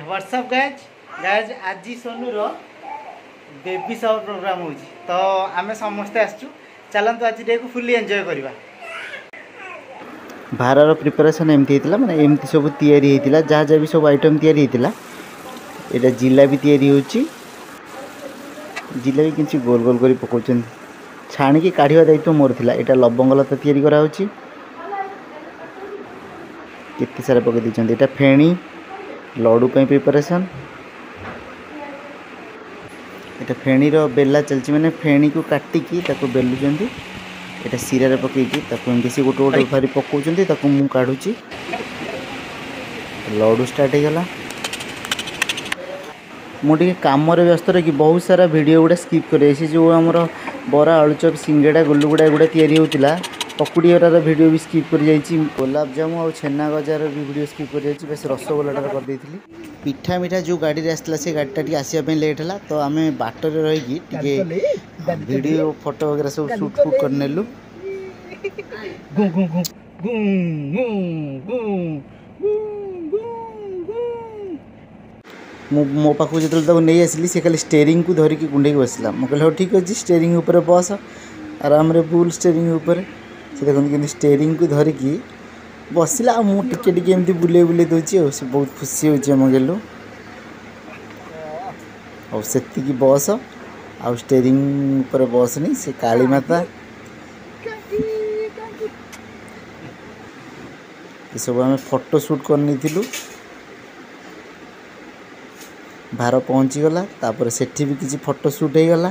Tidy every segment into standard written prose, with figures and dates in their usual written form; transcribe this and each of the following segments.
What's up guys guys आज सोनू रो baby shower programme हो तो आम समस्ते आसचु चलतु आज डे को फुली एंजॉय करवा। भार प्रिपरेशन एमती होता माने एमती सब तैयारी होता जहाँ जहाँ भी सब आइटम तैयारी होता यहाँ जिलाबी तैयारी होची जिलाबी किसी गोल गोल कर पकाउछन छाणी काढ़ा दायित्व मोर थिला एटा लवंग लता तैयारी करा होची केते सारा पके दिछन एटा फेणी लड्डू पे प्रिपरेशन एटा फेणी रो बेला चलची माने फेणी को काटिकी ताको बेलुचंती एटा सिरा रे पकेकी ताको एमती से गोटे गोटे भारी पकाउचंती ताको मु काढुची लड्डू स्टार्ट हो गला। मुझे काम व्यस्त रही बहुत सारा वीडियो गुड़ा स्किप करे जो आमर बरा आलुचप सिंगेड़ा गुलुगुड़ा गुड़ा तैयारी होता पकुड़ी वाला वीडियो भी स्किप कर जाइए गुलाब जामु और छेना गजार भी वीडियो स्किप कर जाइए बस रसगोल्ला कर देती पिठा मिठा जो गाड़ी आसला से गाड़ी आसवाई लेट है तो आम बाटर रही वीडियो फोटो वगैरह सब शूट फूट कर नेलु मो पाक जो नहीं आसली से खाली स्टेरिंग को धरिकी गुंडे बसला मुझे कहल ठीक अच्छे स्टेरिंग उपर बस आराम रे बुल स्टेरिंग उपर से देखते कि स्टेरिंग को धरिकी बसला मुझे टिके एमती बुले बुले दूसरी से बहुत खुशी होची आम गेलु और से बस आ स्टेरिंग उपर बस नहीं से काली माता ये सब आम फोटो शूट करनी भार पहुँची गला तापर सेठी भी किसी फोटो शूट हो गला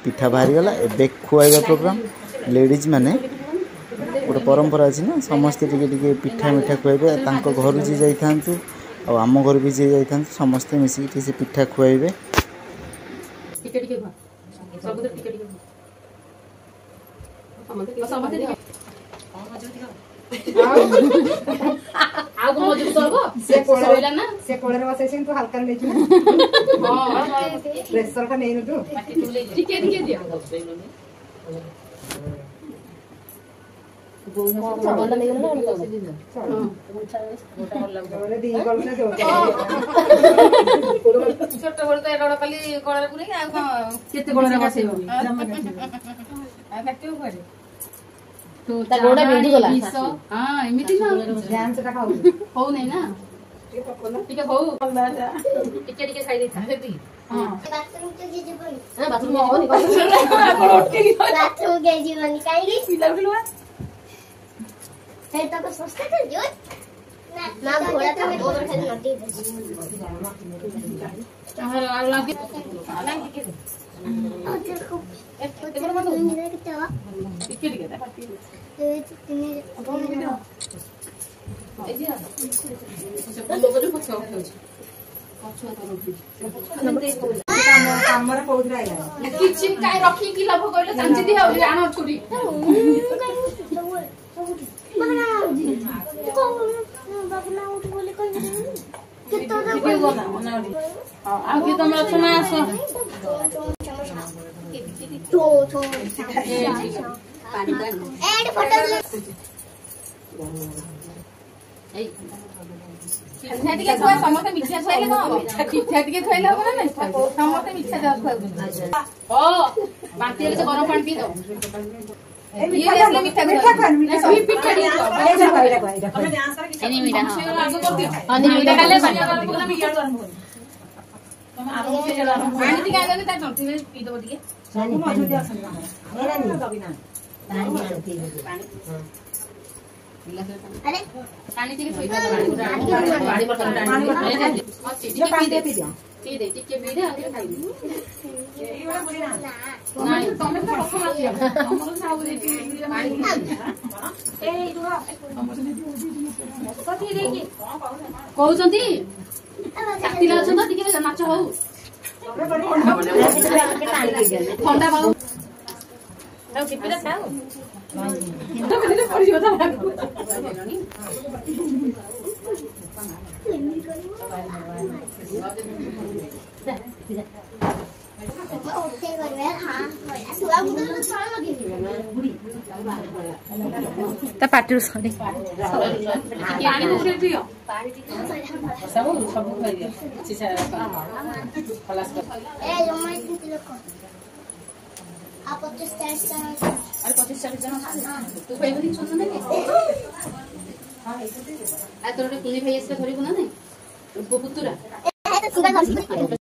पिठा बाहरी गला एबे खुआइबा प्रोग्राम लेडीज माने गोटे परंपरा अच्छी ना समस्ते टिके पिठा मिठा खुआइबे तांको घर जी जाई थांतु और आम घर भी जी जाई थांतु समस्ते मिसिक से पिठा खुआइबे टिके टिके सब टिके टिके समस्ते आगो मजबूत होबो से कोळेला ना से कोळेर बसेसिन तू हल्का लेछि ना हां प्रेशर का नहीं न तू ठीक है दिया बंद नहीं गेला ना मोटा मोटा लग दी गल से दो छोट बड़ तो एडा खाली कोळेर पुरे आ केते कोळेर बसेबो आ फैक्टरी करे तो ता गोडा बेडी गला हां एमिति ना ध्यान से खाऊ हो नहीं ना ठीक है हो टिके टिके खाई देता है दी हां बाथरूम तो जे जीवन हां बाथरूम में होनी बाथरूम के जीवन काई गई पिला गलवा है तो सस्ता कर जो ना घोड़ा तो मैं ओवर खाली नटी चाहर आ लागे लागे के देखो एक बड़ा बड़ा नहीं कितना टिके टिके ता किचन काय रखी की लाभ कहले चांची दे आउ आनो छुरी मना को बाबला उठ बोले कोई कितो तो आगे तुम सुना आसो तो पानी ऐड फोटो ए छाती के थोड़ा समोसा मिठा खाइले न छाती के खाइले हो ना समोसा मिठा जा खाओ ओ बाती से गरम पानी पी दो ये असली मीठा खान मीठा पिठा दी दो जा भाई हमें डांस कर नहीं मीठा आगो कर दियो नहीं मीठा काले पूरा में यार गरम हो तुम आगो से जला पानी दी आगो ता टंटी में पी दो ठीक है मौजूद है मेरा नहीं कभी ना अरे पानी टिके सोई पानी बोतल पानी दे पी दे टिके पी दे आगे खाई ए वाला बोली ना नहीं तमे तो रखो माछी हमरो साउ दे पानी ए दुआ कथि रे की कहू छंती चातिला छ त टिके नाच हो ठंडा बाबू ताऊ टिपिला खाओ तो मैंने पड़ी होता है ତା ପାଟିରୁ ସରି ତୋର ଗୋଟେ କୁନି ଭାଇ ଆସିଲେ ଧରିବୁ ନା ନାଇଁ ପୁତୁରା